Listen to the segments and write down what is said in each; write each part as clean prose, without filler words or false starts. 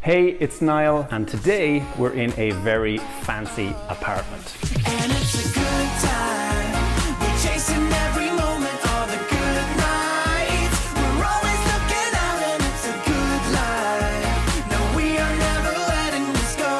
Hey, it's Niall, and today we're in a very fancy apartment. And it's a good time. We're chasing every moment, all the good nights. We're always looking out, and it's a good life. No, we are never letting this go.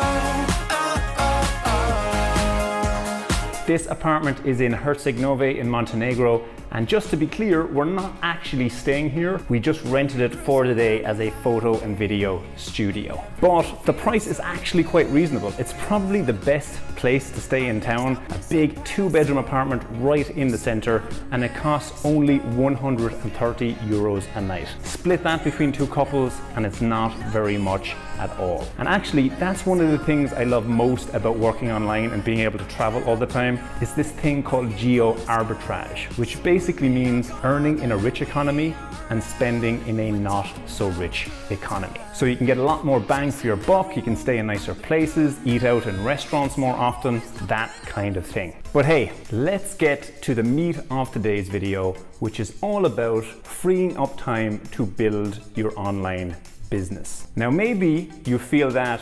This apartment is in Herceg-Novi in Montenegro, and just to be clear, we're not actually staying here. We just rented it for the day as a photo and video studio. But the price is actually quite reasonable. It's probably the best place to stay in town. A big 2-bedroom apartment right in the center, and it costs only 130 euros a night. Split that between 2 couples and it's not very much at all. And actually, that's one of the things I love most about working online and being able to travel all the time, is this thing called geo arbitrage, which basically means earning in a rich economy and spending in a not so rich economy. So you can get a lot more bang for your buck, you can stay in nicer places, eat out in restaurants more often, that kind of thing. But hey, let's get to the meat of today's video, which is all about freeing up time to build your online business. Now maybe you feel that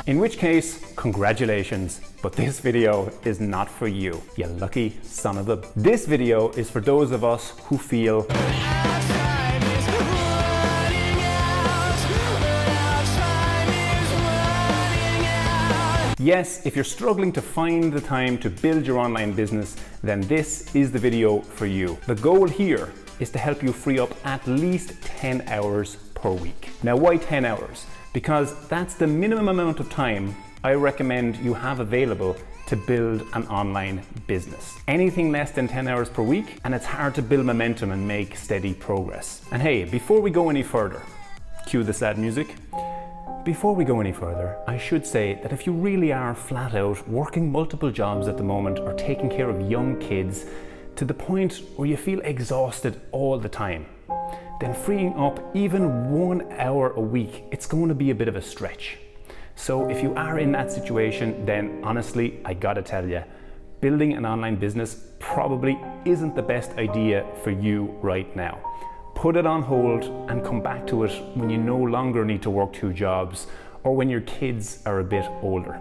in which case, congratulations, but this video is not for you, you lucky son of a... This video is for those of us who feel yes, if you're struggling to find the time to build your online business, then this is the video for you. The goal here is to help you free up at least 10 hours per week. Now, why 10 hours? Because that's the minimum amount of time I recommend you have available to build an online business. Anything less than 10 hours per week, and it's hard to build momentum and make steady progress. And hey, before we go any further, cue the sad music. Before we go any further, I should say that if you really are flat out working multiple jobs at the moment or taking care of young kids to the point where you feel exhausted all the time, then freeing up even 1 hour a week, it's going to be a bit of a stretch. So if you are in that situation, then honestly, I gotta tell you, building an online business probably isn't the best idea for you right now. Put it on hold and come back to it when you no longer need to work 2 jobs or when your kids are a bit older.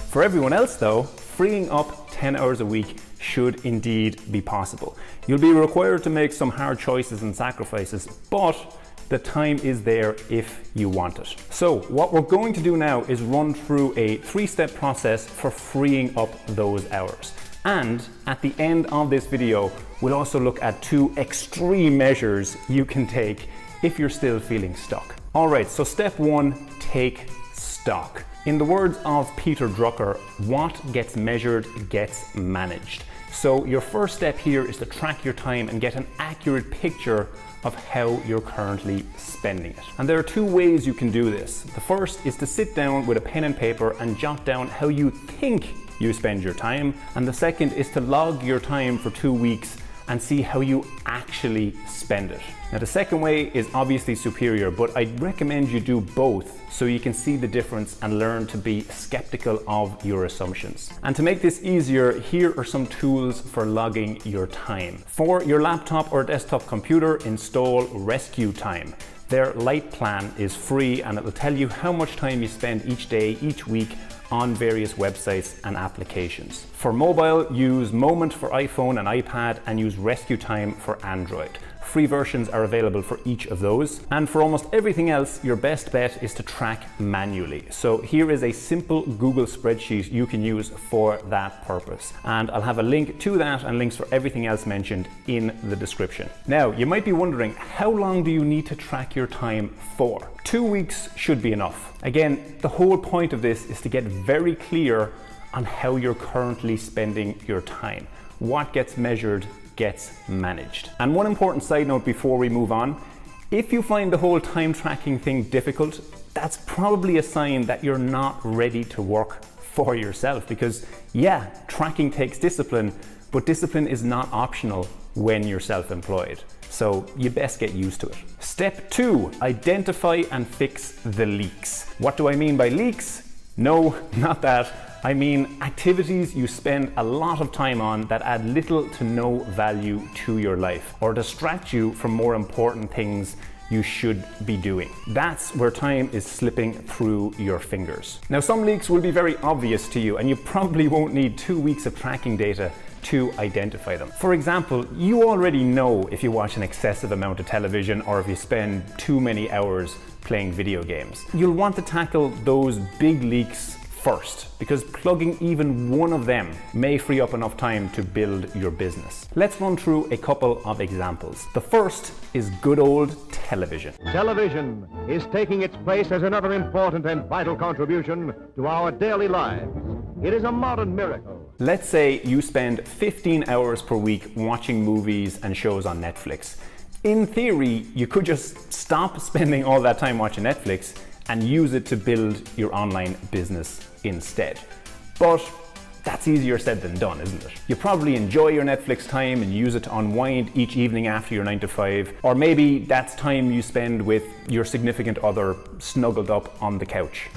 For everyone else though, freeing up 10 hours a week should indeed be possible. You'll be required to make some hard choices and sacrifices, but the time is there if you want it. So what we're going to do now is run through a 3-step process for freeing up those hours. And at the end of this video, we'll also look at 2 extreme measures you can take if you're still feeling stuck. All right, so step 1, take stock. In the words of Peter Drucker, what gets measured gets managed. So your first step here is to track your time and get an accurate picture of how you're currently spending it. And there are 2 ways you can do this. The first is to sit down with a pen and paper and jot down how you think you spend your time. And the second is to log your time for 2 weeks and see how you actually spend it. Now the second way is obviously superior, but I'd recommend you do both so you can see the difference and learn to be skeptical of your assumptions. And to make this easier, here are some tools for logging your time. For your laptop or desktop computer, install Rescue Time. Their light plan is free and it will tell you how much time you spend each day, each week on various websites and applications. For mobile, use Moment for iPhone and iPad and use Rescue Time for Android. Free versions are available for each of those. And for almost everything else, your best bet is to track manually. So here is a simple Google spreadsheet you can use for that purpose. And I'll have a link to that and links for everything else mentioned in the description. Now, you might be wondering, how long do you need to track your time for? 2 weeks should be enough. Again, the whole point of this is to get very clear on how you're currently spending your time. What gets measured gets managed. And one important side note before we move on, if you find the whole time tracking thing difficult, that's probably a sign that you're not ready to work for yourself, because yeah, tracking takes discipline, but discipline is not optional when you're self-employed. So you best get used to it. Step 2, identify and fix the leaks. What do I mean by leaks? No, not that. I mean activities you spend a lot of time on that add little to no value to your life or distract you from more important things you should be doing. That's where time is slipping through your fingers. Now, some leaks will be very obvious to you and you probably won't need 2 weeks of tracking data to identify them. For example, you already know if you watch an excessive amount of television or if you spend too many hours playing video games. You'll want to tackle those big leaks first, because plugging even one of them may free up enough time to build your business. Let's run through a couple of examples. The first is good old television. Television is taking its place as another important and vital contribution to our daily lives. It is a modern miracle. Let's say you spend 15 hours per week watching movies and shows on Netflix. In theory, you could just stop spending all that time watching Netflix and use it to build your online business instead. But that's easier said than done, isn't it? You probably enjoy your Netflix time and use it to unwind each evening after your 9 to 5, or maybe that's time you spend with your significant other snuggled up on the couch.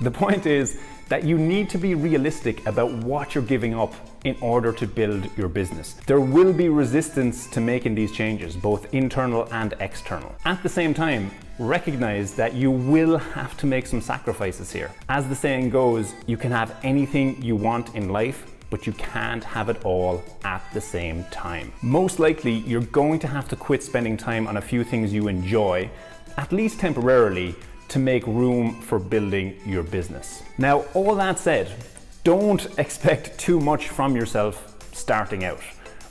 The point is that you need to be realistic about what you're giving up in order to build your business. There will be resistance to making these changes, both internal and external. At the same time, recognize that you will have to make some sacrifices here. As the saying goes, you can have anything you want in life, but you can't have it all at the same time. Most likely, you're going to have to quit spending time on a few things you enjoy, at least temporarily, to make room for building your business. Now, all that said, don't expect too much from yourself starting out.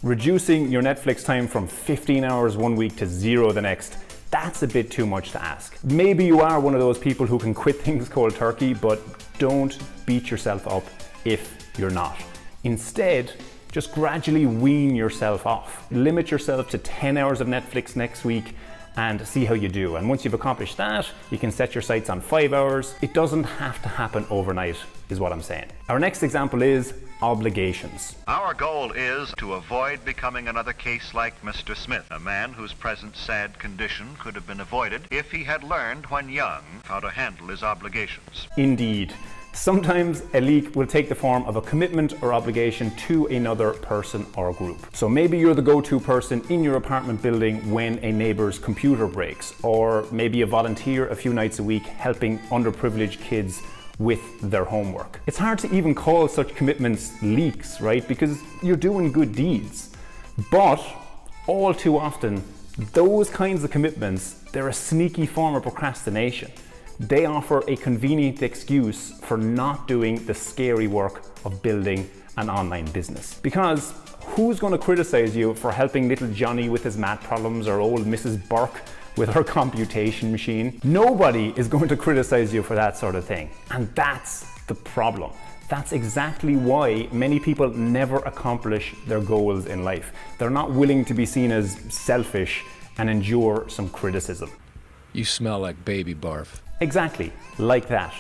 Reducing your Netflix time from 15 hours one week to 0 the next, that's a bit too much to ask. Maybe you are one of those people who can quit things cold turkey, but don't beat yourself up if you're not. Instead, just gradually wean yourself off. Limit yourself to 10 hours of Netflix next week and see how you do. And once you've accomplished that, you can set your sights on 5 hours. It doesn't have to happen overnight, is what I'm saying. Our next example is obligations. Our goal is to avoid becoming another case like Mr. Smith, a man whose present sad condition could have been avoided if he had learned when young how to handle his obligations. Indeed. Sometimes a leak will take the form of a commitment or obligation to another person or group. So maybe you're the go-to person in your apartment building when a neighbor's computer breaks, or maybe a volunteer a few nights a week helping underprivileged kids with their homework. It's hard to even call such commitments leaks, right? Because you're doing good deeds. But all too often, those kinds of commitments, they're a sneaky form of procrastination. They offer a convenient excuse for not doing the scary work of building an online business. Because who's going to criticize you for helping little Johnny with his math problems or old Mrs. Burke with her computation machine? Nobody is going to criticize you for that sort of thing. And that's the problem. That's exactly why many people never accomplish their goals in life. They're not willing to be seen as selfish and endure some criticism. You smell like baby barf. Exactly, like that.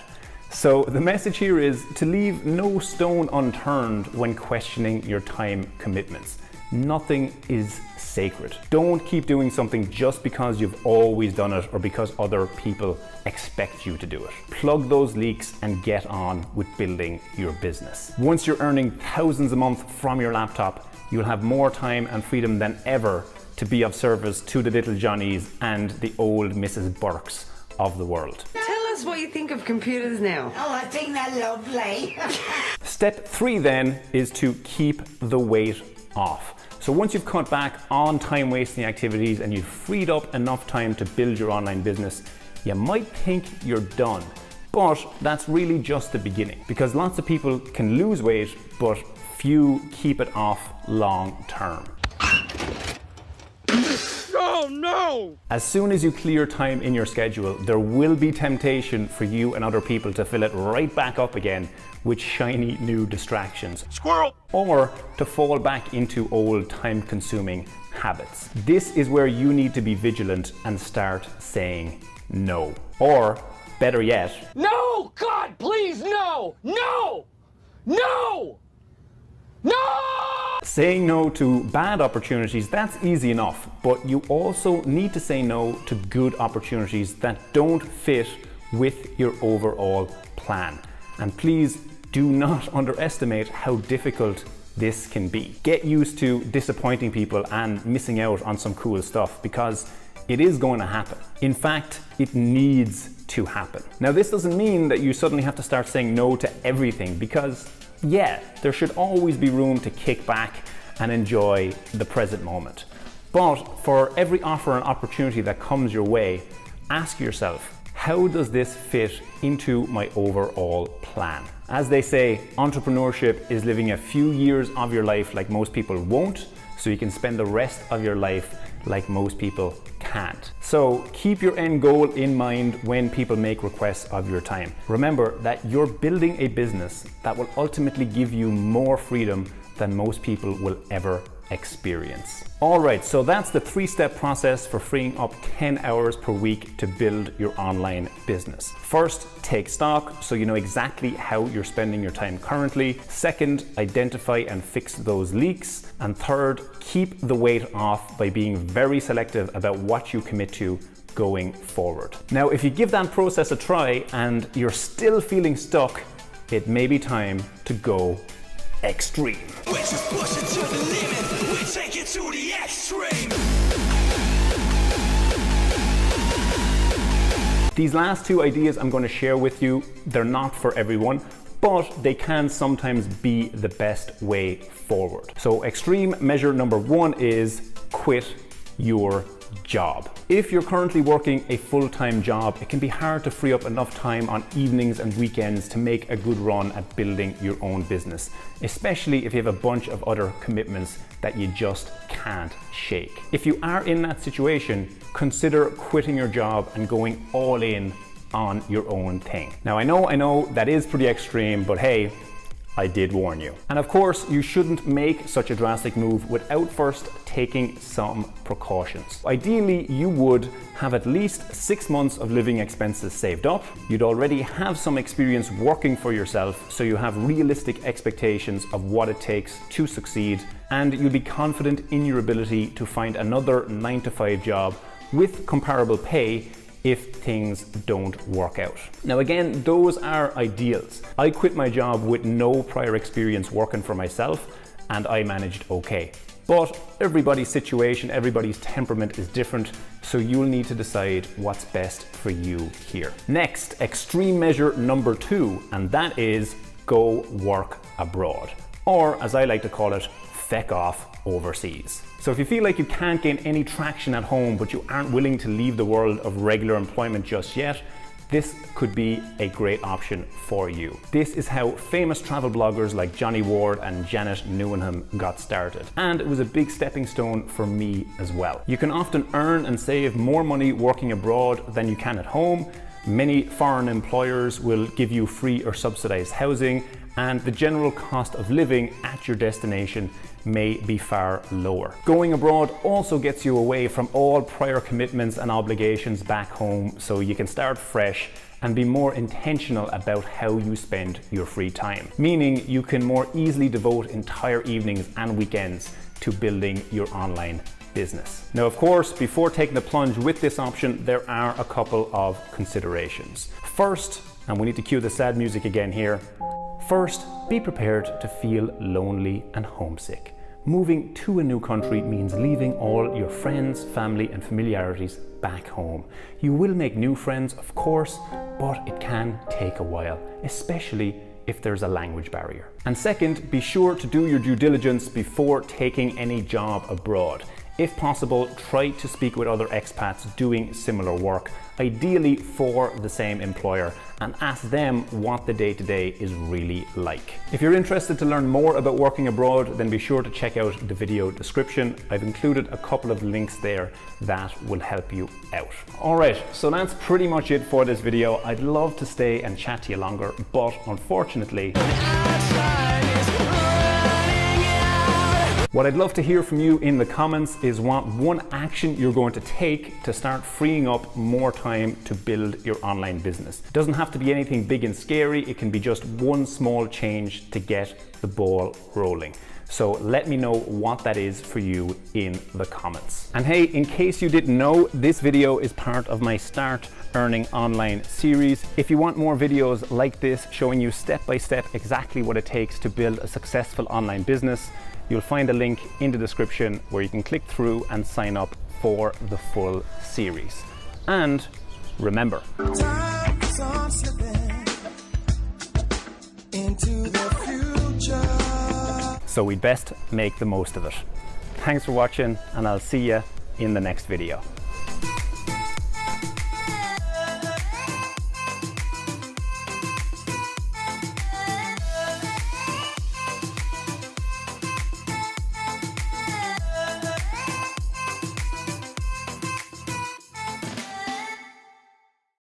So the message here is to leave no stone unturned when questioning your time commitments. Nothing is sacred. Don't keep doing something just because you've always done it or because other people expect you to do it. Plug those leaks and get on with building your business. Once you're earning thousands a month from your laptop, you'll have more time and freedom than ever to be of service to the little Johnnies and the old Mrs. Burkes of the world. Tell us what you think of computers now. Oh, I think they're lovely. Step 3 then is to keep the weight off. So once you've cut back on time wasting activities and you've freed up enough time to build your online business, you might think you're done. But that's really just the beginning, because lots of people can lose weight, but few keep it off long term. Oh no! As soon as you clear time in your schedule, there will be temptation for you and other people to fill it right back up again with shiny new distractions. Squirrel! Or to fall back into old time-consuming habits. This is where you need to be vigilant and start saying no. Or, better yet, No! God, please, no! No! No! No! Saying no to bad opportunities, that's easy enough, but you also need to say no to good opportunities that don't fit with your overall plan. And please do not underestimate how difficult this can be. Get used to disappointing people and missing out on some cool stuff, because it is going to happen. In fact, it needs to happen. Now, this doesn't mean that you suddenly have to start saying no to everything, because yeah, there should always be room to kick back and enjoy the present moment. But for every offer and opportunity that comes your way, ask yourself, how does this fit into my overall plan? As they say, entrepreneurship is living a few years of your life like most people won't, so you can spend the rest of your life like most people can't. So keep your end goal in mind when people make requests of your time. Remember that you're building a business that will ultimately give you more freedom than most people will ever experience. All right, so that's the 3-step process for freeing up 10 hours per week to build your online business. First, take stock so you know exactly how you're spending your time currently. Second, identify and fix those leaks. And third, keep the weight off by being very selective about what you commit to going forward. Now, if you give that process a try and you're still feeling stuck, it may be time to go extreme. We just push it to the limit. We take it to the extreme. These last 2 ideas I'm going to share with you, they're not for everyone, but they can sometimes be the best way forward. So extreme measure number 1 is quit your job. If you're currently working a full-time job, it can be hard to free up enough time on evenings and weekends to make a good run at building your own business, especially if you have a bunch of other commitments that you just can't shake. If you are in that situation, consider quitting your job and going all in on your own thing. Now, I know that is pretty extreme, but hey, I did warn you. And of course, you shouldn't make such a drastic move without first taking some precautions. Ideally, you would have at least 6 months of living expenses saved up. You'd already have some experience working for yourself, so you have realistic expectations of what it takes to succeed, and you'll be confident in your ability to find another 9-to-5 job with comparable pay if things don't work out. Now again, those are ideals. I quit my job with no prior experience working for myself, and I managed okay. But everybody's situation, everybody's temperament is different, so you'll need to decide what's best for you here. Next, extreme measure number 2, and that is go work abroad. Or as I like to call it, feck off overseas. So if you feel like you can't gain any traction at home, but you aren't willing to leave the world of regular employment just yet, this could be a great option for you. This is how famous travel bloggers like Johnny Ward and Janet Newenham got started. And it was a big stepping stone for me as well. You can often earn and save more money working abroad than you can at home. Many foreign employers will give you free or subsidized housing, and the general cost of living at your destination may be far lower. Going abroad also gets you away from all prior commitments and obligations back home, so you can start fresh and be more intentional about how you spend your free time, meaning you can more easily devote entire evenings and weekends to building your online business. Now, of course, before taking the plunge with this option, there are a couple of considerations. First, and we need to cue the sad music again here, first, be prepared to feel lonely and homesick. Moving to a new country means leaving all your friends, family, and familiarities back home. You will make new friends, of course, but it can take a while, especially if there's a language barrier. And second, be sure to do your due diligence before taking any job abroad. If possible, try to speak with other expats doing similar work, ideally for the same employer, and ask them what the day-to-day is really like. If you're interested to learn more about working abroad, then be sure to check out the video description. I've included a couple of links there that will help you out. All right, so that's pretty much it for this video. I'd love to stay and chat to you longer, but unfortunately, what I'd love to hear from you in the comments is what one action you're going to take to start freeing up more time to build your online business. It doesn't have to be anything big and scary. It can be just one small change to get the ball rolling. So let me know what that is for you in the comments. And hey, in case you didn't know, this video is part of my Start Earning Online series. If you want more videos like this showing you step by step exactly what it takes to build a successful online business, you'll find a link in the description where you can click through and sign up for the full series. And remember, Time is on slipping into the future. so we'd best make the most of it. Thanks for watching, and I'll see you in the next video.